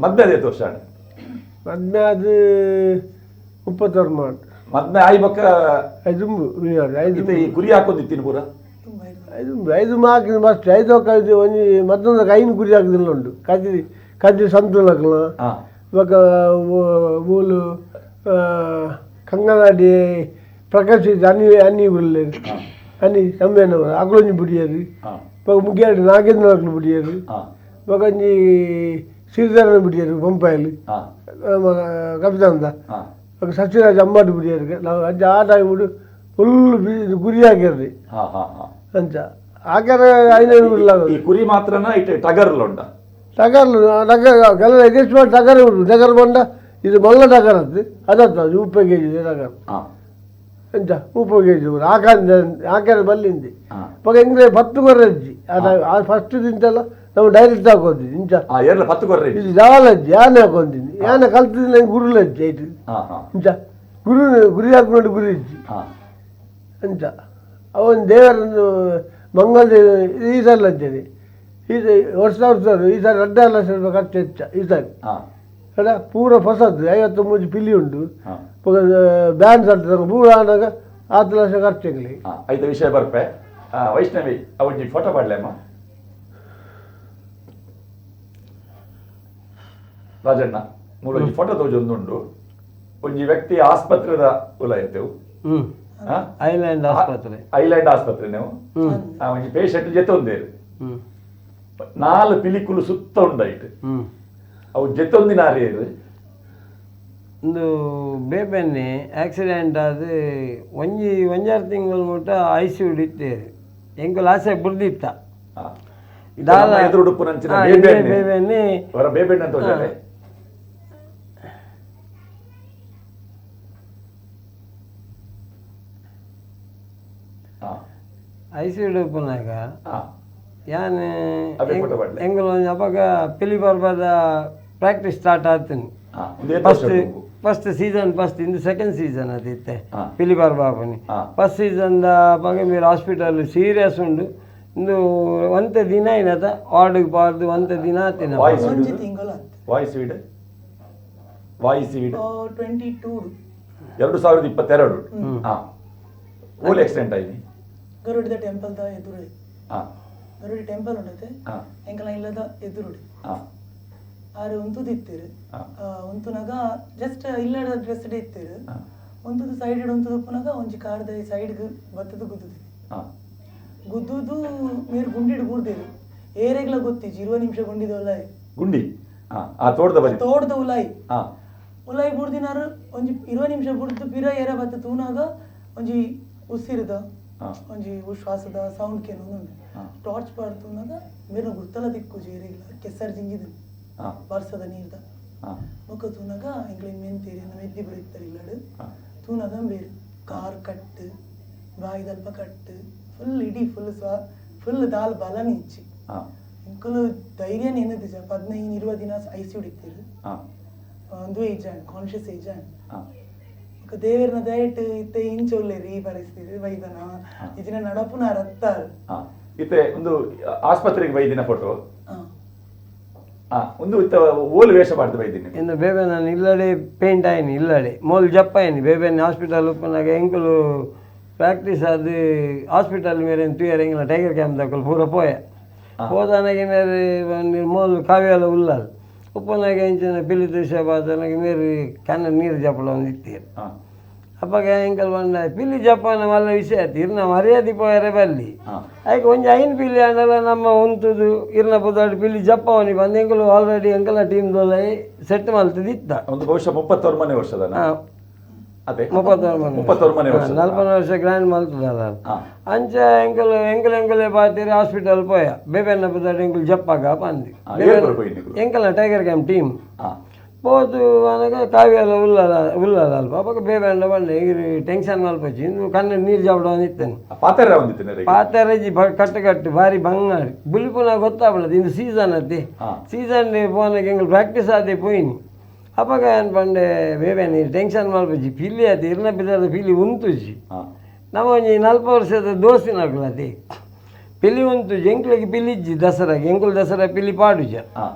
ಮದ್ಮೆ ಅದೇ ತೋರ್ಸ ಮದ್ಮೆ ಅದು 36 ಮಾಡು ಮದ್ಮೆ ಆಯ್ ಬೊಕ್ಕ ಐದು ಈ ಕುರಿ ಹಾಕೊಂಡಿತ್ತೀನಿ ಪೂರ ಐದು ಮಾಕಿನ ಮಸ್ತ್ ಐದು ಒಂದು ಮತ್ತೊಂದು ಐನು ಕುರಿ ಹಾಕಿದಿಲ್ಲ ಉಂಟು ಕದ್ದಿ ಸಂತೂಲಕ್ಕಲ ಇವಾಗ ಮೂಲು ಕಂಗನಾಡಿ ಪ್ರಕಾಶ್ ಅನ್ನಿ ಬಿಡಲಿ ಅನ್ನಿ ಸಮ್ಮೇನ ಅಗ್ಲೊಂಜಿ ಬಿಡಿಯೋದು ಇವಾಗ ಮುಗಿಯಾಡಿ ನಾಗೇಂದ್ರ ಅಗ್ಲು ಬಿಡಿಯೋದು ಇವಾಗ ಒಂಜಿ ಶ್ರೀಧರನ ಬಿಡಿಯೋದು ಬೊಂಪಾಯಲ್ಲಿ ಕಪಿತಾಂದ ಇವಾಗ ಸತ್ಯರಾಜ್ ಅಮ್ಮಾಟಿ ಬಿಡಿಯೋದು ನಾವು ಅಜ್ಜ ಆ ಟೈಮ್ ಬಿಡು ಫುಲ್ ಗುರಿ ಹಾಕಿರ್ರಿ ಅಂಚ ಹಾಕ್ಯಾರ ಐನೈದು ಬಿಡಲಾಗ ಕುರಿ ಮಾತ್ರನ ಟಗರ್ಲ ಉಂಟ ಟಗರ್ಲು ಟಗರ್ ಎಗೇಸ್ಟ್ ಮಾಡಿ ಟಗರೇ ಬಿಡು ಟಗರ್ ಬಂಡ ಇದು ಮಲ್ಲ ಟಗರ್ ಅದು ಅದತ್ತ 30 kg ಟಗರ್ ಎಂಚ 30 kg ಹಾಕ್ಯಾರ ಬಲ್ಲಿಂది ಇವಾಗ ಹೆಂಗ್ರೆ 10 ಗೊರ್ರೆ ಅಜ್ಜಿ ಫಸ್ಟ್ ತಿಂತಲ್ಲ ನಾವು ಡೈರೆಕ್ಟ್ ಹಾಕೋದ್ವಿ ಇಂಚ 10 ಗೊರ್ರೆ ಇದು ಜಾಲ ಅಜ್ಜಿ ಯಾನೆ ಹಾಕೊಂತೀನಿ ಯಾನೆ ಕಲ್ತಿದ್ದ ಗುರುಲ ಅಜ್ಜಿ ಆಯ್ತು ಇಂಚ ಗುರಿ ಹಾಕೊಂಡು ಗುರಿ ಅಜ್ಜಿ ಅಂಚ ಅವನು ದೇವರನ್ನು ಮಂಗಲ್ ಈ ಸಲ ಅಜ್ಜಿ ವರ್ಷ ಈ ಸಾರಿ 2 ಲಕ್ಷ ರೂಪಾಯಿ ಖರ್ಚು ಹೆಚ್ಚ ಈ ಸಾರಿ ಅಲ್ಲ ಪೂರ ಹೊಸದು 53 ಪಿಲಿ ಉಂಟು ಬ್ಯಾನ್ ಸಟ್ಟ ಪೂರ ಆದಾಗ 10 ಲಕ್ಷ ಖರ್ಚಾಗಲಿ ಐದು ವಿಷಯ ಬರ್ಪೆ ವೈಷ್ಣವಿ ಅವಜ್ಜಿ ಫೋಟೋ ಪಾಡ್ಲೇಮ್ಮ ರಾಜಣ್ಣ ಮೂಲೊಂಜಿ ಫೋಟೋ ತೋಜೊಂದುಂಡು ಒಂಜಿ ವ್ಯಕ್ತಿ ಆಸ್ಪತ್ರೆದ ಉಲಾಯಿತೆವು ಐಲ್ಯಾಂಡ್ ಆಸ್ಪತ್ರೆ ನೀವು ಒಂಜಿ ಪೇಷಂಟ್ ಜೊತೆ ಒಂದೇರು 4 ಪಿಲಿಕುಲು ಸುತ್ತ ಉಂಡಾಯ್ತು ಅವು ಜೊತೆಂದಿನ ಆರೇರು ಒಂದು ಬೇಬೆನ್ನೆ ಆಕ್ಸಿಡೆಂಟ್ ಅದು ಒಂಜಾರು ತಿಂಗಳು ಮುಟ್ಟ ICU ಇತ್ತೇರು ಎಂಕುಲು ಆಸೆ ಬುಡ್ದಿತ್ತ ಬೇಬೆನ್ನೆ ICU ಉಡುಪುನಾಗ ಯಾನ್ ಎಂಗಳು ಅವಾಗ ಪಿಲಿ ಬರ್ಬಾದ ಪ್ರಾಕ್ಟೀಸ್ ಸ್ಟಾರ್ಟ್ ಆಗ್ತೀನಿ ಫಸ್ಟ್ ಸೀಸನ್ ಇಂದು ಸೆಕೆಂಡ್ ಸೀಸನ್ ಅದಿತ್ತೆ ಪಿಲಿ ಬರ್ಬಾಪನಿ ಫಸ್ಟ್ ಸೀಸನ್ದ ಬಗ್ಗೆ మీరు ಹಾಸ್ಪಿಟಲ್ ಸೀರಿಯಸ್ ಉಂಡು ಇಂದು ಒಂತೆ ದಿನ ಏನದ ವಾರ್ಡ್ಗೆ ಬಾರ್ದು ಒಂತೆ ದಿನ ಆತಿನ ವಾಯ್ಸ್ 2022 ಓಲ್ ಆಕ್ಸಿಡೆಂಟ್ ಆಯ್ತು ಗರುಡಿದ ಟೆಂಪಲ್ದ ಎದುರುಡಿ ಗರುಡಿ ಟೆಂಪಲ್ ಉಂಡತೆ ಎಂಕಲ ಇಲ್ಲದ ಎದುರುಡಿ ಆರು ಒಂತುದು ಇತ್ತೀರು ಒಂತುನಾಗ ಜಸ್ಟ್ ಇಲ್ಲದ ಡ್ರೆಸ್ ಇತ್ತೀರು ಒಂತುದು ಸೈಡ್ ಒಂತುದು ಉಪ್ಪುನಾಗ ಒಂಜಿ ಕಾರ್ದ ಸೈಡ್ಗೆ ಬತ್ತದು ಗುದ್ದುದು ನೀರು ಗುಂಡಿಡು ಬೂರ್ದೇರು ಏರೆಗ್ಲ ಗೊತ್ತಿಜ್ಜಿ 20 ನಿಮಿಷ ಗುಂಡಿದ ಉಲಾಯಿ ಗುಂಡಿ ತೋಡ್ದ ಉಲಾಯಿ ಬೂರ್ದಿನಾರು ಒಂಜಿ 20 ನಿಮಿಷ ಬುಡ್ದು ಪಿರ ಏರ ಬತ್ತ ತೂನಾಗ ಒಂಜಿ ಉಸಿರದ ಒಂಜಿ ಶ್ವಾಸದ ಸೌಂಡ್ ಕೇನು ಟಾರ್ಚ್ ಪಾಡ್ತುನಾಗ ಮೇರೆ ಗುರ್ತಲ ದಿಕ್ಕು ಜೇರಿಗ್ಲ ಕೆಸರ್ ಜಿಂಗಿದ ಬರ್ಸದ ನೀರ್ದ ಮುಖ ತೂನಾಗ ಎಂಗ್ಲಿನ್ ಮೆಂತೇರಿ ಮೆದ್ದಿ ಬಿಡಿತಾರೆ ಇಲ್ಲಡು ತೂನಾಗ ಬೇರೆ ಕಾರ್ ಕಟ್ಟು ಬಾಯಿದಲ್ಪ ಕಟ್ಟು ಫುಲ್ ಇಡೀ ಫುಲ್ ದಾಲ್ ಬಲನಿ ಇಚ್ಚಿ ಇಂಕಲು ಧೈರ್ಯ ಏನದಿಜ 15-20 ದಿನ ICU ಇಡ್ತೀರು ಒಂದು ಏಜ್ ಕಾನ್ಶಿಯಸ್ ಏಜ್ ದೇವರನ ದಯಟ್ ಇತ್ತೆ ಇಂಚೊಲ್ಲೇರಿ ಈ ಪರಿಸ್ಥಿತಿ ವೈದನ ಇದಿನ ನಡಪುನ ರತ್ತಾರು ಇತ್ತೆ ಒಂದು ಆಸ್ಪತ್ರೆಗೆ ವೈದಿನ ಫೋಟೋ ಒಂದು ಓಲ್ ವೇಷ ಮಾಡ್ದು ವೈದಿನ ಇನ್ನು ಬೇಬೆ ನಾನು ಇಲ್ಲಡೆ ಪೇಂಟ್ ಆಯ್ನಿ ಇಲ್ಲಡೆ ಮೋಲ್ ಜಪ್ಪ ಆಯ್ನಿ ಬೇಬೆನ ಹಾಸ್ಪಿಟಲ್ ಉಪ್ಪನಾಗ ಎಂಕುಲು ಪ್ರಾಕ್ಟೀಸ್ ಅದು ಹಾಸ್ಪಿಟಲ್ ಮೇರೆ ತೂಯರ್ ಎಂಗಿನ ಟೈಗರ್ ಕ್ಯಾಂಪ್ ದಕ್ಕಲು ಪೂರ ಹೋದಾನಾಗೆ ಮೇರೆ ಮೋಲ್ ಕಾವ್ಯಾಲ ಉಲ್ಲಲ್ ಉಪ್ಪನಾಗ ಇಂಚಿನ ಪಿಲಿ ತುಷಾಬಾದನಾಗೆ ಮೇರೆ ಕನ್ನ ನೀರು ಜಪ್ಪಲ ಒಂದು ಇತ್ತೀರು ಅಪ್ಪಾಗ ಎಂಕಲ್ ಬಂದ ಪಿಲಿ ಜಪ್ಪನ ಮಲ್ಲ ವಿಷಯ ಆಯ್ತು ಇರ್ನ ಮರ್ಯಾದೆ ಪೋಯರೆ ಬಲ್ಲಿ ಆಯ್ಕೆ ಒಂಜಿ ಐನ್ ಪಿಲಿ ಅಂಡಲ್ಲ ನಮ್ಮ ಉಂತುದು ಇರ್ನ ಪುದಾಡಿ ಪಿಲಿ ಜಪ್ಪವನಿ ಬಂದು ಎಂಕಲು ಆಲ್ರೆಡಿ ಎಂಕಲ ಟೀಮ್ ದೊಲೆ ಸೆಟ್ ಮಲ್ತದ ಇತ್ತ ಒಂದು ಬಹುಶಃ 34 ವರ್ಷದ 40 ವರ್ಷ ಗ್ರ್ಯಾಂಡ್ ಮಲ್ತದಲ್ಲ ಅಂಚ ಎಂಕಲೆ ಪಾತಿರಿ ಹಾಸ್ಪಿಟಲ್ ಪೋಯ ಬೇಬೆನ್ನ ಪುದಾಡಿ ಎಂಕಲ್ ಜಪ್ಪಾಗ ಬಂದಿ ಎಂಕಲ ಟೈಗರ್ ಕ್ಯಾಂಪ್ ಟೀಮ್ పోతూ అనగా కావ్యాల ఉల్లాల పాపకు బేబెండ బండి టెన్షన్ మల్పొచ్చి నువ్వు కన్ను నీరు చెప్పడం అని ఇస్తాను ಪಾತೆರಜ್ಜಿ ಕಟ್ಟು ಭಾರಿ ಬಂಗಾಡಿ ಬುಲಿಪು ನಾ ಗೊತ್ತಾಗ್ಬಿಡದು ಇದು ಸೀಸನ್ ಅತ್ತೆ ಸೀಸನ್ ಪೋನಕ್ಕೆ ಎಂಗಳು ಪ್ರಾಕ್ಟೀಸ್ ಆದೆ ಪೋಯಿನಿ ಅಪ್ಪಾಗ ಏನು ಪಂಡೆ ಬೇಬೆ ನೀರು ಟೆನ್ಷನ್ ಮಲ್ಪೊಚ್ಚಿ ಪಿಲ್ಲಿ ಆಯ್ತು ಇರ್ನ ಬಿದ್ದಾದ ಪಿಲ್ಲಿ ಉಂತುಜಿ ನಮ್ಮ ಒಂಜಿ 40 ವರ್ಷದ ದೋಸ್ತಿನ ಹಾಕ್ಲತಿ ಪಿಲ್ಲಿ ಉಂತುಜಿ ಎಂಕ್ಲಿಗೆ ಪಿಲ್ಲಿಜ್ಜಿ ದಸರಾಗೆ ಎಂಕುಲು ದಸರಾ ಪಿಲ್ಲಿ ಪಾಡುಜ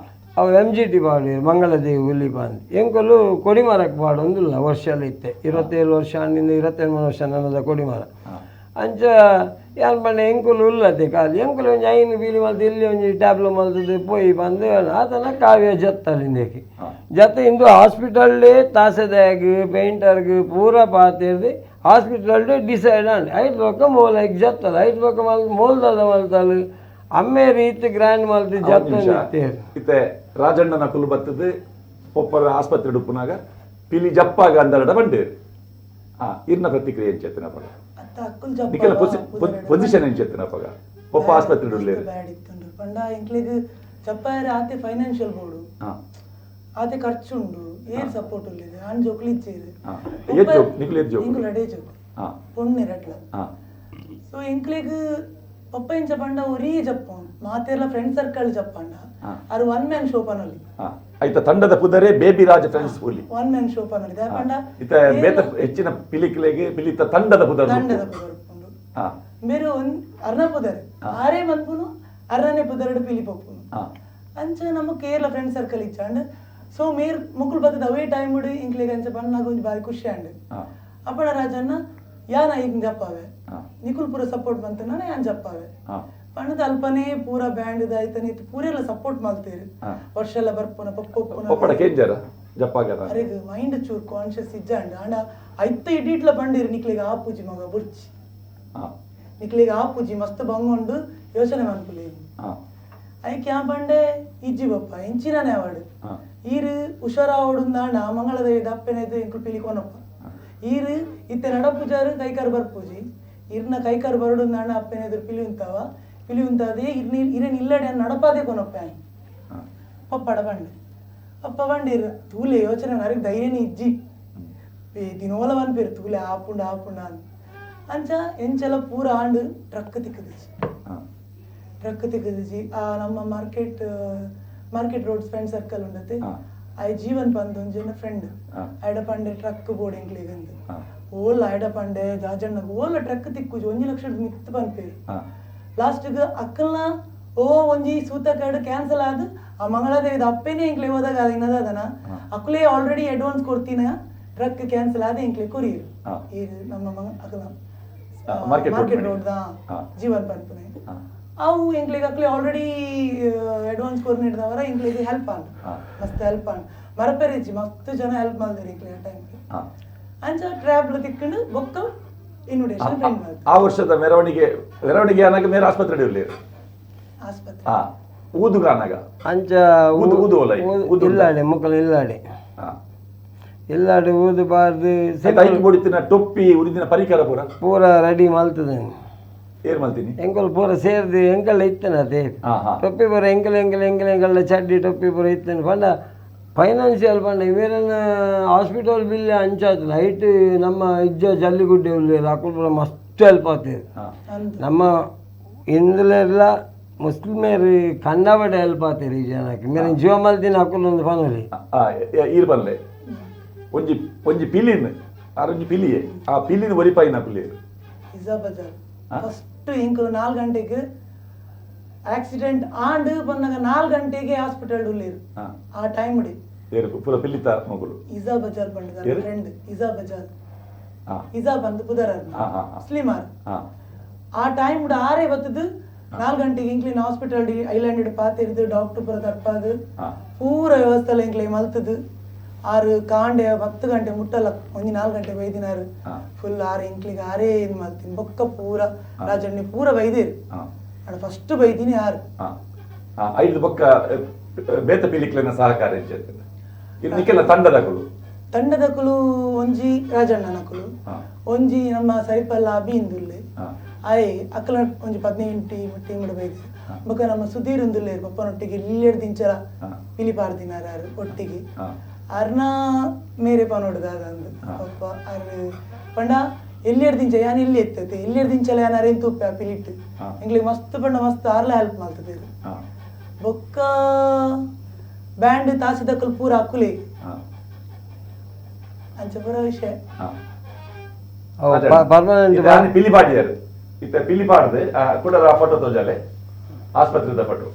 ಅವು MGT ಪಾಡು ಮಂಗಳದೇವಿ ಹುಲಿ ಪಾಂದು ಎಂಕಲು ಕೊಡಿಮರಕ್ಕೆ ಪಾಡು ಒಂದಿಲ್ಲ ವರ್ಷಲ್ಲ ಇತ್ತೆ 27 ವರ್ಷ ಹಣ್ಣಿಂದ 23 ವರ್ಷ ನನ್ನದ ಕೊಡಿಮರ ಅಂಚ ಏನು ಪಂಡ ಎಂಕುಲು ಉಲ್ಲತ್ತೆ ಕಾಲು ಎಂಕುಲು ಒಂಜಿ ಐನು ಬೀಲಿ ಮಲ್ತು ಇಲ್ಲಿ ಒಂಜಿ ಟ್ಯಾಬ್ಲು ಮಲ್ತದ್ದು ಪೋಯಿ ಬಂದು ಆತನ ಕಾವ್ಯ ಜತ್ತಲ್ಲಿಂದೇಕಿ ಜತ್ತ ಇಂದು ಹಾಸ್ಪಿಟಲ್ಡೇ ತಾಸೆದಾಗ್ ಪೇಂಟರ್ಗ್ ಪೂರ ಪಾತಿರ್ದು ಹಾಸ್ಪಿಟಲ್ಡೇ ಡಿಸೈಡ್ ಅಂಡ್ ಐದು ಬೊಕ್ಕ ಮೂಲಕ್ಕೆ ಜತ್ತದ ಐದು ಬೊಕ್ಕ ಮೂಲ್ದದ ಮಲ್ತಲು ಅಮ್ಮೆ ರೀತಿ ಗ್ರ್ಯಾಂಡ್ ಮಲ್ತು ಜತ್ತ ಇತ್ತೆ ರಾಜಣ್ಣನ ಕುಲು ಬತ್ತದು ಒಪ್ಪರ ಆಸ್ಪತ್ರೆ ಉಪ್ಪುನಾಗ ಪಿಲಿ ಜಪ್ಪಾಗ ಅಂದರಡ ಬಂಡೇರು ಇರ್ನ ಪ್ರತಿಕ್ರಿಯೆ ಎಂಚೆತ್ತಿನ ಪಗ ನಿಕಲ ಪೊಸಿಷನ್ ಎಂಚೆತ್ತಿನ ಪಗ ಒಪ್ಪ ಆಸ್ಪತ್ರೆ ಉಳ್ಳೇರು ಪಂಡ ಎಂಕ್ಲೆಗ್ ಜಪ್ಪಾಯರ ಆತೆ ಫೈನಾನ್ಷಿಯಲ್ ಬೋರ್ಡು ಆತೆ ಖರ್ಚುಂಡು ಏರ್ ಸಪೋರ್ಟ್ ಉಳ್ಳೇದು ಅನ್ ಜೋಕ್ಲಿಚ್ಚೇರು ಇಂಕುಲು ಅಡೇ ಜೋಕ್ ಪೊಣ್ಣೆರಟ್ಲ ಸೊ ಎಂಕ್ಲೆಗ್ ಒಪ್ಪ ಇಂಚ ಪಂಡ ಒರೀ ಜಪ್ಪೋನ್ ಮಾತೆರ್ಲ ಫ್ರೆಂಡ್ ಸರ್ಕಲ್ ಜಪ್ಪಂಡ ಅದು ಒನ್ ಮ್ಯಾನ್ ಶೋ ಪನೊಲಿ ಐತ ತಂಡದ ಪುದರೆ ಬೇಬಿ ರಾಜ ಫ್ರೆಂಡ್ಸ್ ಹುಲಿ ಒನ್ ಮ್ಯಾನ್ ಶೋ ಪನೊಲಿ ದಾಪಂಡ ಇತ ಬೇತ ಹೆಚ್ಚಿನ ಪಿಲಿಕ್ಲೆಗೆ ಪಿಲಿತ ತಂಡದ ಪುದರ್ ಉಂಡು ಬೇರೆ ಅರ್ನ ಪುದರೆ ಆರೇ ಮಲ್ಪುನು ಅರ್ರನೇ ಪುದರಡು ಪಿಲಿ ಪೊಪ್ಪುನು ಅಂಚ ನಮ್ಮ ಕೇರಳ ಫ್ರೆಂಡ್ ಸರ್ಕಲ್ ಇಚ್ಚಾಂಡ್ ಸೊ ಮೇರ್ ಮುಕ್ಕುಲು ಬತ್ತದ ಅವೇ ಟೈಮ್ ಉಡಿ ಇಂಕ್ಲೆಗೆ ಅಂಚ ಪಂಡ ಒಂಜಿ ಬಾರಿ ಖುಷಿ ಆಂಡ್ ಅಪ್ಪಡ ರಾಜಣ್ಣ ಯಾನ ಈಗ ಜಪ್ಪಾವೆ ನಿಕುಲ್ ಪೂರ ಸಪೋರ್ಟ್ ಬಂತು ನಾನು ಯಾನ್ ಜಪ್ಪಾವೆ ಪಂಡದ ಅಲ್ಪನೇ ಪೂರ ಬ್ಯಾಂಡ್ ಆಯ್ತಾನೆ ಪೂರ ಎಲ್ಲ ಸಪೋರ್ಟ್ ಮಾಡ್ತೀರಿ ವರ್ಷ ಎಲ್ಲ ಬರ್ಪುನ ಒಪ್ಪಡ ಕೇಂಜರ ಜಪ್ಪಾಗ ಅರೆಗ್ ಮೈಂಡ್ ಚೂರ್ ಕಾನ್ಶಿಯಸ್ ಇಜ್ಜಂಡ ಅಂಡ ಐತ ಇಡೀಟ್ಲ ಬಂದಿರಿ ನಿಕ್ಲಿಗೆ ಆ ಪೂಜಿ ಮಗ ಬುರ್ಚಿ ನಿಕ್ಲಿಗೆ ಆ ಪೂಜಿ ಮಸ್ತ್ ಬಂಗೊಂಡು ಯೋಚನೆ ಮಾಡ್ಕೊಳ್ಳಿ ಐಕ್ ಯಾ ಬಂಡೆ ಇಜ್ಜಿ ಬಪ್ಪ ಎಂಚಿನಾನೆ ಅವಾರ್ಡ್ ಈರು ಹುಷಾರ ಓಡುಂದಾಂಡ ಮಂಗಳದ ದಪ್ಪೆನೈದು ಇಂಕ್ಲು ಪಿಲಿ ಕೊನಪ್ಪ ಈರು ಇತ್ತೆ ನಡ ಪೂಜಾರು ಕೈಕಾರು ಬರ್ಪೂಜಿ ಇರ್ನ ಕೈಕಾರು ಬರಡು ನಾಣ ಅಪ್ಪನ ಎದುರು ಪಿಲಿ ಉಂತಾದೆ ಇರೇನು ಇಲ್ಲಡೆ ನಡಪಾದೆ ಕೊನಪ್ಪ ಪಪ್ಪಡ ಬಂಡೆ ಅಪ್ಪ ಬಂಡಿರ್ ತೂಲೆ ಯೋಚನೆ ನರಿಗೆ ಧೈರ್ಯನೇ ಇಜ್ಜಿ ದಿನೋಲ ಅನ್ಪೇರು ತೂಲೆ ಆಪುಂಡ ಅಂತ ಅಂಚ ಎಂಚೆಲ್ಲ ಪೂರ ಆಂಡು ಟ್ರಕ್ ತಿಕ್ಕದಿಜಿ ನಮ್ಮ ಮಾರ್ಕೆಟ್ ರೋಡ್ ಫ್ರೆಂಡ್ ಸರ್ಕಲ್ ಉಂಡತೆ ಐ ಜೀವನ್ ಪಂದ್ ಒಂಜನ ಫ್ರೆಂಡ್ ಐಡ ಪಂಡೆ ಟ್ರಕ್ ಬೋರ್ಡಿಂಗ್ ಲಿಗಂದು ಓಲ್ಲ ಐಡ ಪಂಡೆ ಜಾಜಣ್ಣಗ ಓಲ್ಲ ಟ್ರಕ್ ತಿಕ್ಕುಜಿ 1 ಲಕ್ಷ ಮಿತ್ ಪನ್ಪೇರು ಲಾಸ್ಟ್ಗ ಅಕ್ಕಲ್ನ ಓ ಒಂಜಿ ಸೂತಕಾಡು ಕ್ಯಾನ್ಸಲ್ ಆದ್ ಆ ಮಂಗಳದೇವಿದ ಅಪ್ಪೇನೆ ಇಂಕ್ಲೆ ಹೋದಾಗ ಅದು ಇನ್ನದನ ಅಕ್ಕಲೇ ಆಲ್ರೆಡಿ ಅಡ್ವಾನ್ಸ್ ಕೊಡ್ತೀನ ಟ್ರಕ್ ಕ್ಯಾನ್ಸಲ್ ಆದ ಇಂಕ್ಲೆ ಕೊರಿಯರು ಈ ನಮ್ಮ ಅಕ್ಕಲ ಮಾರ್ಕೆಟ್ ರೋಡ್ ಜೀವನ್ ಪನ್ಪುನೆ ಅವು ಎಂಕ್ಲೆಗೆ ಅಕ್ಲೆ ಆಲ್ರೆಡಿ ಅಡ್ವಾನ್ಸ್ ಕೊರ್ ನೀಡಿದವರ ಎಂಕ್ಲೆಗೆ ಹೆಲ್ಪ್ ಆಂಡ್ ಮಸ್ತ್ ಹೆಲ್ಪ್ ಆಂಡ್ ಮರಪೇರಿಜಿ ಮಸ್ತ್ ಜನ ಹೆಲ್ಪ್ ಮಾಡಿದ್ರಿ ಎಂಕ್ಲೆ ಆ ಟೈಮ್ಗೆ ಅಂಚ ಟ್ರಾಬ್ಲ್ ತಿಕ್ಕೊಂಡು ಬೊಕ್ಕ ಇನ್ವಿಟೇಷನ್ ಪ್ರಿಂಟ್ ಮಾಡ್ತಾರೆ ಆ ವರ್ಷದ ಮೆರವಣಿಗೆ ಅನ್ನಾಗ ಮೇರೆ ಆಸ್ಪತ್ರೆ ಇರಲಿಲ್ಲ ಆಸ್ಪತ್ರೆ ಊದುಗಾನಾಗ ಅಂಚ ಊದು ಇಲ್ಲಾಡೆ ಮುಕ್ಕಲು ಇಲ್ಲಾಡೆ ಊದಬಾರ್ದು ಮುಡಿತಿನ ಟೊಪ್ಪಿ ಉರಿದಿನ ಪರಿಕರ ಪೂರ ರೆಡಿ ಮಲ್ತದೆ ಏರ್ ಮಾಡ್ತೀನಿ ಎಂಕಲ್ ಪೂರ ಸೇರ್ದು ಎಂಕಲ್ ಇತ್ತೇನೆ ಅದೇ ಟೊಪ್ಪಿ ಪೂರ ಎಂಕಲ್ ಚಡ್ಡಿ ಟೊಪ್ಪಿ ಪೂರ ಇತ್ತೇನೆ ಪಂಡ ಫೈನಾನ್ಷಿಯಲ್ ಪಂಡ ಇವೇರನ್ನ ಹಾಸ್ಪಿಟಲ್ ಬಿಲ್ ಅಂಚಾದ ಲೈಟ್ ನಮ್ಮ ಇಜ್ಜ ಜಲ್ಲಿಗುಡ್ಡೆ ಉಳ್ಳಿ ಹಾಕೊಂಡು ಪೂರ ಮಸ್ತ್ ಹೆಲ್ಪ್ ಆಗ್ತದೆ ನಮ್ಮ ಹಿಂದುಲೆಲ್ಲ ಮುಸ್ಲಿಮೇರು ಕಂಡಾಬಟ್ಟೆ ಹೆಲ್ಪ್ ಆಗ್ತೀರಿ ಈ ಜನಕ್ಕೆ ಮೇರೆ ಜೀವ ಮಲ್ದಿನ ಹಾಕೊಂಡು ಒಂದು ಫಾನಲ್ಲಿ ಈರ್ ಬಲ್ಲೆ ಒಂಜಿ ಪಿಲಿನ್ ಆರೊಂಜಿ ಪಿಲಿಯೇ ಆ ಪಿಲಿನ ಒರಿಪಾಯಿನ ಪಿಲಿ ಫಸ್ಟ್ ಇಂಕಲು 4 ಗಂಟೆಗೆ ಆಕ್ಸಿಡೆಂಟ್ ಆಂಡ್ ಬಂದಾಗ 4 ಗಂಟೆಗೆ ಹಾಸ್ಪಿಟಲ್ ಉಳ್ಳೇರು ಆ ಟೈಮ್ ಉಡಿ ಪೂರ ಪಿಲಿತ ಮಗಳು ಇಜಾ ಬಜಾರ್ ಬಂದ ಫ್ರೆಂಡ್ ಇಜಾ ಬಂದು ಪುದರ ಮುಸ್ಲಿಮಾರ್ ಆ ಟೈಮ್ ಉಡ ಆರೇ ಬತ್ತದು 4 ಗಂಟೆಗೆ ಇಂಕ್ಲಿನ ಹಾಸ್ಪಿಟಲ್ ಐಲ್ಯಾಂಡ್ ಪಾತಿರ್ದು ಡಾಕ್ಟರ್ ಪುರ ತಪ್ಪಾದು ಪೂರ ವ್ಯವಸ್ಥೆ ಇಂಕ್ಲೆ ಮಲ್ತದು ಆರು ಕಾಂಡೆ 10 ಗಂಟೆ ಮುಟ್ಟಲ್ಲ ಒಂಜಿ 4 ಗಂಟೆ ಬೈದಿನಾರು ಫುಲ್ ಆರು ಇಂಕ್ಲಿಗೆ ಆರೇ ಇದು ಮಾಡ್ತೀನಿ ಬೊಕ್ಕ ಪೂರ ರಾಜಣ್ಣಿ ಪೂರ ಬೈದಿರು ಅಡ ಫಸ್ಟ್ ಬೈದಿನಿ ಆರು ಐದು ಬೊಕ್ಕ ಬೇತ ಪಿಲಿಕ್ಲನ ಸಹಕಾರ ನಿಕ್ಕೆಲ್ಲ ತಂಡದಕುಲು ಒಂಜಿ ರಾಜಣ್ಣನಕುಲು ಒಂಜಿ ನಮ್ಮ ಸೈಪಲ್ಲ ಅಭಿಂದುಲ್ಲೆ ಆಯ್ ಅಕ್ಕಲ ಒಂಜಿ 15 ಟೀಮ್ ಬೈದಿರು ಬೊಕ್ಕ ನಮ್ಮ ಸುಧೀರ್ ಉಂದುಲ್ಲೇರು ಪಪ್ಪನೊಟ್ಟಿಗೆ ಇಲ್ಲೆಡ್ ದಿಂಚಲ ಪಿಲಿಪಾರ್ದಿನಾರ ಒಟ್ಟಿಗೆ ಅರ್ನ ಮೇರೆ ಪನೋಡ್ದಾದಂದು ಪಪ್ಪ ಅರ್ ಪಂಡ ಎಲ್ಲಿಯರ್ ದಿಂಚ ಯಾನ್ ಇಲ್ಲಿ ಎತ್ತೈತೆ ಎಲ್ಲಿಯರ್ ದಿಂಚಲ ಯಾನ್ ಅರೇನ್ ತುಪ್ಪ ಪಿಲಿಟ್ ಎಂಗ್ಲಿಗೆ ಮಸ್ತ್ ಪಂಡ ಮಸ್ತ್ ಆರ್ಲ ಹೆಲ್ಪ್ ಮಾಡ್ತದೆ ಬೊಕ್ಕ ಬ್ಯಾಂಡ್ ತಾಸಿದಕ್ಕಲ್ ಪೂರ ಅಕ್ಕುಲೆ ಅಂಚ ಪೂರ ವಿಷಯ ಪಿಲಿಪಾಡಿಯಾರು ಇತ್ತ ಪಿಲಿಪಾಡ್ದೆ ಕೂಡ ಫೋಟೋ ತೋಜಾಲೆ ಆಸ್ಪತ್ರೆದ ಫೋಟೋ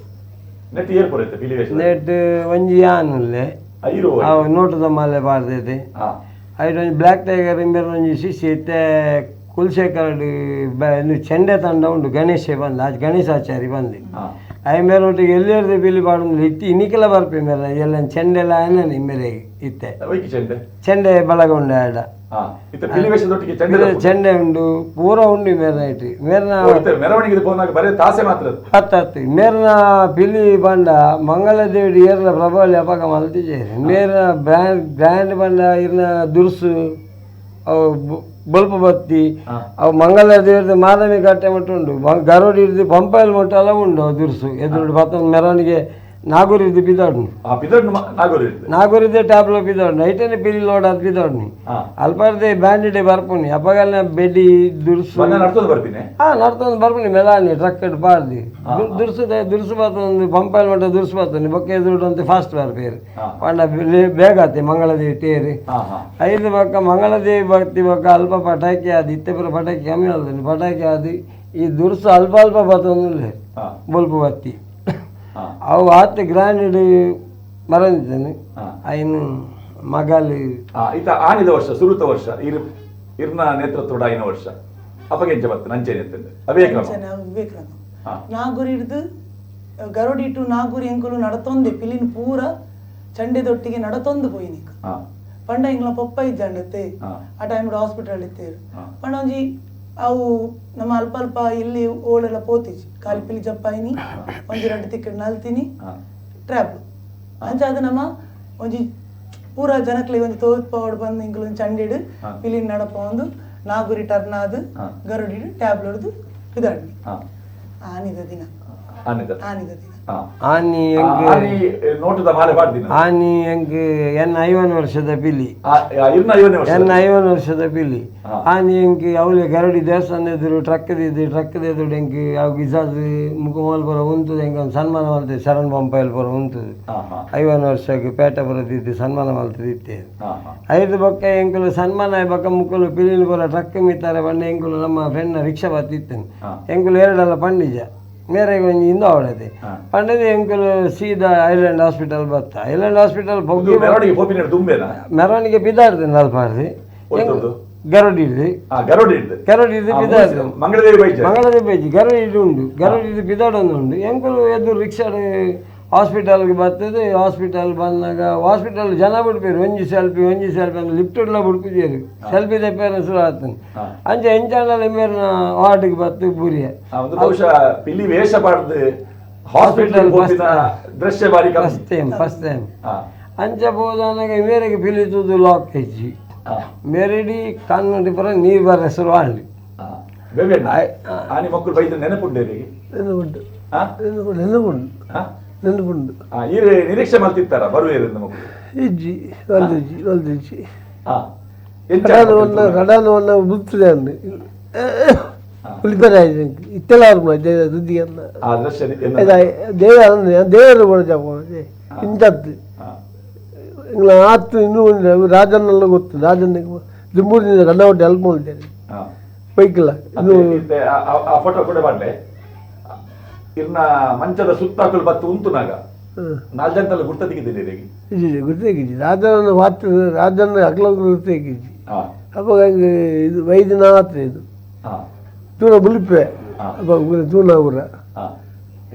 ನೆಟ್ ಏರ್ ಪೊರೆತ್ತೆ ಪಿಲಿ ವೇಷ ನೆಟ್ ಒಂಜಿ ಆನುಲ್ಲೆ ಐರು ಅವು ನೋಟದ ಮಾಲೆ ಪಾಡ್ದೈತೆ ಹಾ ಐದು ಒಂಜಿ ಬ್ಲ್ಯಾಕ್ ಟೈಗರ್ ಇಂಬೇರೆ ಒಂಜಿ ಶಿಶಿ ಇತ್ತೆ ಕುಲ್ಶೇಖರ್ ಚೆಂಡೆ ತಂಡ ಉಂಟು ಗಣೇಶ್ ಬಂದು ಆಚೆ ಗಣೇಶಾಚಾರಿ ಬಂದು ಹಾ ಅవి ಮೇಲೆ ಒಟ್ಟಿಗೆ ಎಲ್ಲಿರ್ದು ಬಿಲ್ಲಿ ಪಾಡು ಇತ್ತು ಇನ್ನಿಕ್ಕೆಲ್ಲ ಬರ್ಪಿ ಮೇಲೆ ಎಲ್ಲ ಚೆಂಡೆಲ್ಲ ಏನೇನು ಮೇಲೆ ಇತ್ತೆ ವೈಕಿ ಚೆಂಡೆ ಚೆಂಡೆ ಬಳಗ ಉಂಡು ಆಡ ಹಾ ಇತ್ತೆ ಪಿಲಿ ವೇಷದೊಟ್ಟಿಗೆ ಚೆಂಡೆ ಚೆಂಡೆ ಉಂಡು ಪೂರ ಉಂಡು ಮೇರ್ನ ಇಟ್ಟು ಮೇರ್ನ ಮೆರವಣಿಗೆ ಹೋದಾಗ ಬರೀ ತಾಸೆ ಮಾತ್ರ ಹತ್ತು ಮೇರ್ನ ಪಿಲಿ ಬಂಡ ಮಂಗಳದೇವಿ ಏರ್ಲ ಪ್ರಭಾವಳಿ ಅಪಕ ಮಲ್ತಿದ್ದೇನೆ ಮೇರ್ನ ಗ್ರ್ಯಾಂಡ್ ಬಂಡ ಇರ್ನ ದುರ್ಸು ಅವು ಬಲ್ಪು ಬತ್ತಿ ಅವು ಮಂಗಲ ದೇವ್ರದ್ದು ಮಾದಮಿ ಕಟ್ಟೆ ಮಟ್ಟ ಉಂಡು ಗರೋಡಿ ಹಿಡಿದು ಪಂಪಲ್ಲಿ ಮಟ್ಟ ಎಲ್ಲ ಉಂಡು ಅವು ದುರ್ಸು ಎದುರು ಮತ್ತೊಂದು ಮೆರವಣಿಗೆ ನಾಗೂರಿದ್ದು ಬಿದ್ದಾಡ್ನು ನಾಗೂರಿದ್ದೆ ಟ್ಯಾಬ್లో ಬಿದ್ದಾಡ್ನು ಐಟನೇ ಪಿಲಿ ಲೋಡ್ ಅದು ಬಿದ್ದಾಡ್ನಿ ಅಲ್ಪಾರ್ದೆ ಬ್ಯಾಂಡಿಡೆ ಬರ್ಪುನಿ ಅಪ್ಪಗಲ್ಲ ಬೆಡ್ಡಿ ದುರ್ಸು ನಡ್ತೊಂದು ಬರ್ಪುನಿ ಮೆಲಾನಿ ಟ್ರಕ್ ಇಟ್ಟು ಪಾರ್ದಿ ದುರ್ಸು ಬತ್ತೊಂದು ಪಂಪಲ್ಲಿ ಮಟ್ಟ ದುರ್ಸು ಬತ್ತನಿ ಬೊಕ್ಕ ಎದುರು ಅಂತ ಫಾಸ್ಟ್ ಬರ್ಪೇರು ಪಂಡ ಬೇಗ ಆತಿ ಮಂಗಳದೇವಿ ತೇರಿ ಐದು ಬೊಕ್ಕ ಮಂಗಳದೇವಿ ಭಕ್ತಿ ಬೊಕ್ಕ ಅಲ್ಪ ಪಟಾಕಿ ಆದಿ ಇತ್ತೆಪುರ ಪಟಾಕಿ ಕಮ್ಮಿ ಅಲ್ದನಿ ಪಟಾಕಿ ಆದಿ ಈ ದುರ್ಸು ಅಲ್ಪ ಅಲ್ಪ ಬತ್ತೊಂದು ಬಲ್ಪು ಬತ್ತಿ ಅವು ಆತ ಗ್ರಾಂಡ್ ಮರಂದಿದ್ದಾನೆ ಆಯ್ನು ಮಗಾಲಿ ಈತ ಆನಿದ ವರ್ಷ ಸುರುತ ವರ್ಷ ಇರ್ನ ನೇತೃತ್ವದ ಆಯ್ನ ವರ್ಷ ಅಪಗೆಂಚ ಬರ್ತದೆ ನಂಚೆ ವಿವೇಕ್ರಮ ನಾಗೂರಿ ಹಿಡ್ದು ಗರೋಡಿ ಟು ನಾಗೂರಿ ಎಂಕುಲು ನಡತೊಂದೆ ಪಿಲಿನ್ ಪೂರ ಚಂಡೆದೊಟ್ಟಿಗೆ ನಡತೊಂದು ಪೋಯಿನಿ ಪಂಡ ಇಂಗ್ಲ ಪೊಪ್ಪ ಇದ್ದಂಡತ್ತೆ ಆ ಟೈಮ್ ಹಾಸ್ಪಿಟಲ್ ಇತ್ತೇರು ಪಂಡ ಒಂಜಿ ಅವು ನಮ್ಮ ಅಲ್ಪ ಅಲ್ಪ ಇಲ್ಲಿ ಓಳೆಲ್ಲ ಪೋತಿಜಿ ಕಾಲಿ ಪಿಲಿ ಜಪ್ಪಾಯಿನಿ ಒಂಜಿ ರಡ್ಡು ತಿಕ್ಕಡ್ ನಲ್ತಿನಿ ಟ್ರ್ಯಾಪ್ ಅಂಚ ಅದು ನಮ್ಮ ಒಂಜಿ ಪೂರ ಜನಕ್ಲೆ ಒಂಜಿ ತೋತ್ಪವಡ್ ಬಂದು ಇಂಕಲು ಚಂಡಿಡು ಪಿಲಿನ್ ನಡಪ ಒಂದು ನಾಗೂರಿ ಟರ್ನ್ ಆದು ಗರುಡಿಡು ಟ್ಯಾಬ್ಲ್ ಹೊಡೆದು ಇದಾಡ್ನಿ ಆನಿದ ದಿನ ಆನಿದ ದಿನ ಆನಿ ನೋಟದ ಮಾಲೆ ಪಾಡ್ದಿನ ಆನಿ ಹೆಂಗೆ ಎನ್ 50 ವರ್ಷದ ಪಿಲಿ ಎನ್ನ 50 ವರ್ಷದ ಪಿಲಿ ಆನಿ ಹೆಂಗೆ ಅವಳೆ ಗರಡಿ ದೇವಸ್ಥಾನ ಎದುರು ಟ್ರಕ್ ಎದುರು ಹೆಂಗೆ ಅವ್ ಗಿಜಾಜ್ ಮುಖಮಾಲ್ ಬರ ಉಂಟು ಹೆಂಗೆ ಒಂದು ಸನ್ಮಾನ ಮಾಡ್ತೇವೆ ಶರಣ್ ಬೊಂಪಾಯಲ್ಲಿ ಬರ ಉಂಟು 50 ವರ್ಷಕ್ಕೆ ಪೇಟ ಬರೋದಿದ್ದು ಸನ್ಮಾನ ಮಾಡ್ತಿದ್ದೆ ಐದು ಬೊಕ್ಕ ಹೆಂಕಲು ಸನ್ಮಾನ ಬೊಕ್ಕ ಮುಕ್ಕಲು ಪಿಲಿಲ್ ಬರೋ ಟ್ರಕ್ ಮಿತ್ತಾರೆ ಬಂಡ ಹೆಂಕಲು ನಮ್ಮ ಫ್ರೆಂಡ್ನ ರಿಕ್ಷಾ ಬತ್ತಿತ್ತೇನೆ ಹೆಂಕಲು ಎರಡೆಲ್ಲ ಪಂಡಿಜ ಮೇರೆಗೆ ಒಂದು ಹಿಂದೆ ಅವಳದೆ ಪಂಡದ ಎಂಕಲು ಸೀದಾ ಐಲ್ಯಾಂಡ್ ಹಾಸ್ಪಿಟಲ್ ಬತ್ತ ಐಲ್ಯಾಂಡ್ ಹಾಸ್ಪಿಟಲ್ ಮೆರವಣಿಗೆ ಬಿದ್ದಾಡ್ತೇನೆ ಅಲ್ಪ ಗರೋಡಿ ಹಿಡ್ದು ಬಿದ್ದಾಡ್ತೇನೆ ಮಂಗಳದೇವಿ ಬೈಜಿ ಗರೋಡಿ ಹಿಡ್ದು ಉಂಡು ಗರೋಡಿ ಹಿಡ್ದು ಬಿದ್ದಾಡೊಂದು ಉಂಡು ಎಂಕಲು ಎದ್ದು ರಿಕ್ಷಾಡ್ ಹಾಸ್ಪಿಟಲ್ಗೆ ಬರ್ತದೆ ಹಾಸ್ಪಿಟಲ್ ಬಂದಾಗ ಹಾಸ್ಪಿಟಲ್ ಜನ ಬಿಡ್ಬೇರು ಒಂಜಿ ಸೆಲ್ಫಿ ಅಂದ್ರೆ ಲಿಫ್ಟ್ ಎಲ್ಲ ಬಿಡ್ಪಿದ್ದೀರಿ ಸೆಲ್ಫಿ ತೆಪ್ಪೇನ ಶುರು ಆಗ್ತಾನೆ ಅಂಚ ಎಂಚಾಣಲ್ಲಿ ಮೇರಿನ ವಾರ್ಡ್ಗೆ ಬತ್ತು ಬುರಿಯ ಹಾಸ್ಪಿಟಲ್ ಫಸ್ಟ್ ಟೈಮ್ ಅಂಚ ಬೋದಾನಾಗ ಮೇರೆಗೆ ಪಿಲಿತುದು ಲಾಕ್ ಹೆಚ್ಚಿ ಮೇರೆಡಿ ಕಣ್ಣು ಪರ ನೀರು ಬರ ಶುರು ಆಗಲಿ ನೆನಪುಂಡು ನಿರೀಕ್ಷೆ ಮಾಡ್ತಿರ್ತಾರ ಬರುವೇರಿಂದ ಮಕ್ಕಳು ಇಜ್ಜಿ ಒಲ್ದಿಜ್ಜಿ ಕಡಾನವನ್ನ ಬುತ್ತದೆ ಅಂದು ಉಳಿತಾರೆ ಇತ್ತೆಲ್ಲ ದುದ್ದಿಯನ್ನ ದೇವರು ಜಾಪದೆ ಇಂಥದ್ದು ಇಂಗ್ಲ ಆತು ಇನ್ನೂ ರಾಜನ್ನೆಲ್ಲ ಗೊತ್ತು ರಾಜನಿಗೆ ದುಮ್ಮೂರಿನಿಂದ ಗಂಡ ಹೊಟ್ಟೆ ಹೆಲ್ಪ್ ಮಾಡಿದ್ದೇನೆ ಬೈಕಿಲ್ಲ ಇದು ಫೋಟೋ ಕೂಡ ಮಾಡ್ಲೆ ಇರ್ನ ಮಂಚದ ಸುತ್ತಾಕಲು ಬತ್ತು ಉಂತುನಾಗ 4 ಜನತೆಲ್ಲ ಗುರ್ತ ತೆಗಿದ್ದೀರಿ ಗುರ್ತೆಗಿಜ್ಜಿ ರಾಜನ ಮಾತು ರಾಜನ ಅಗ್ಲ ಗುರ್ತೆಗಿಜ್ಜಿ ಅವಾಗ ಹಂಗೆ ಇದು ವೈದ್ಯನಾಥ ಇದು ತೂನ ಬುಲಿಪೆ ತೂನ ಊರ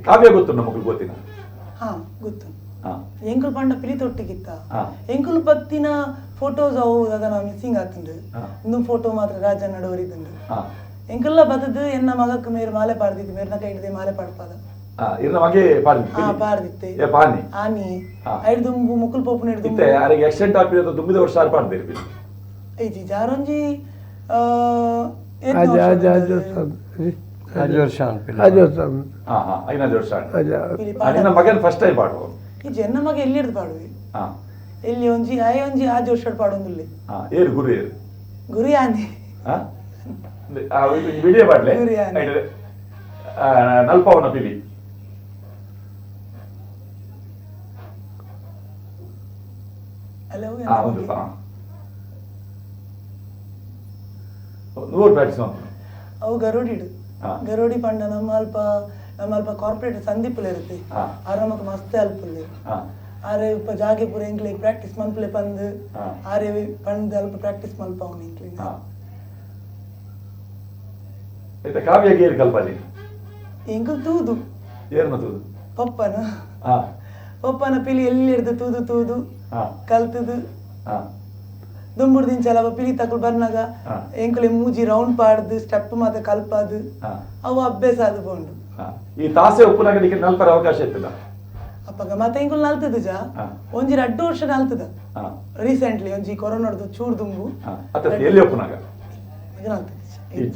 ಕಾವ್ಯ ಗೊತ್ತು ನಮಗೂ ಗೊತ್ತಿನ ಗೊತ್ತು ಎಂಕುಲು ಪಂಡ ಪಿಲಿ ತೊಟ್ಟಿಗಿತ್ತ ಎಂಕುಲು ಪತ್ತಿನ ಫೋಟೋಸ್ ಅವು ಅದನ್ನ ಮಿಸ್ಸಿಂಗ್ ಆಗ್ತುಂಡು ಒಂದು ಫೋಟೋ ಮಾತ್ರ ರಾಜ ನಡವರಿದ್ದುಂಡು ಎಂಕಲ್ಲ ಬದದು ಎನ್ನ ಮಗಕ್ಕೆ ಮೇರು ಮಾಲೆ ಪಾಡ್ದಿತ್ತು ಮೇರ್ನ ಕೈ ಹಿಡಿದು ಮಾಲೆ ಪಾಡ್ಪಾದ ಇರ್ನ ಮಗೆ ಪಾಡ್ದಿತ್ತೆ ಪಾನಿ ಆನಿ ಐದು ಮುಕ್ಕುಲ್ ಪೋಪುನ ಹಿಡಿದು ಯಾರಿಗೆ ಆಕ್ಸಿಡೆಂಟ್ ಆಗಿರೋದು ತುಂಬಿದ ವರ್ಷ ಪಾಡ್ದಿರಿ ಐಜಿ ಜಾರೊಂಜಿ ಮಗನ್ ಫಸ್ಟ್ ಟೈಮ್ ಪಾಡುವ ಈ ಜನ ಮಗ ಎಲ್ಲಿ ಹಿಡಿದು ಪಾಡುವೆ ಎಲ್ಲಿ ಒಂಜಿ ಆಜ್ ವರ್ಷ ಪಾಡೊಂದುಲ್ಲೆ ಏರು ಗುರು ಏರು ಗುರಿ ಆನೆ ವಿಡಿಯೋ ಮಾಡ್ಲೆ ನಲ್ಪವನ ಪಿಲಿ ಅವು ಗರೋಡಿ ಗರೋಡಿ ಪಂಡ ನಮ್ಮ ಅಲ್ಪ ನಮ್ಮ ಅಲ್ಪ ಕಾರ್ಪೊರೇಟ್ ಸಂದೀಪಲ್ಲಿ ಇರುತ್ತೆ ಹಾ. ಅವ್ರು ನಮಗೆ ಮಸ್ತ್ ಹೆಲ್ಪ್ ಇಲ್ಲ ಹಾ ಆರೆ ಇಪ್ಪ ಜಾಗೆ ಪೂರ ಎಂಕ್ಲೆ ಪ್ರಾಕ್ಟೀಸ್ ಮಲ್ಪಲೆ ಪಂದು ಹಾ. ಆರೆ ಪಂದು ಅಲ್ಪ ಪ್ರಾಕ್ಟೀಸ್ ಮಲ್ಪ ಅವ್ನು ಎಂಕ್ಲೆ ಹಾ ಐತೆ ಕಾವ್ಯಗೆ ಏರು ಕಲ್ಪನೆ ಎಂಕಲ್ ತೂದು ಏರ್ನ ತೂದು ಪಪ್ಪನ ಹಾ ಪಪ್ಪನ ಪಿಲಿ ಎಲ್ಲಿ ಹಿಡ್ದು ತೂದು ತೂದು ಹಾ ಕಲ್ತದು ಹಾ ದುಂಬುಡು ದಿಂಚಲ ಅವ ಪಿಲಿ ತಕೊಂಡು ಬರ್ನಾಗ ಹಾ. ಎಂಕಲೆ ಮೂಜಿ ರೌಂಡ್ ಪಾಡ್ದು ಸ್ಟೆಪ್ ಮಾತ ಕಲ್ಪದು ಹಾ ಅವು ಅಭ್ಯಾಸ ಆದು ಬೋಂಡು ಹಾ ಈ ತಾಸೆ ಉಪ್ಪುನಾಗ ನಿಕ್ಕೆ ನಲ್ಪರ ಅವಕಾಶ ಇರ್ತದ ಅಪ್ಪಗ ಮತ್ತೆ ಎಂಕುಲ್ ನಲ್ತದ ಜಾ ಹಾ. ಒಂಜಿ 2 ವರ್ಷ ನಲ್ತದ ಹಾ ರೀಸೆಂಟ್ಲಿ ಒಂಜಿ ಕೊರೋನಾಡ್ದು ಚೂರ್ ದುಂಬು ಹಾ ಅತ್ತ ಎಲ್ಲಿ ಉಪ್ಪುನಾಗ ಈಗ ನಲ್ತದ ಇಜ್ಜಿ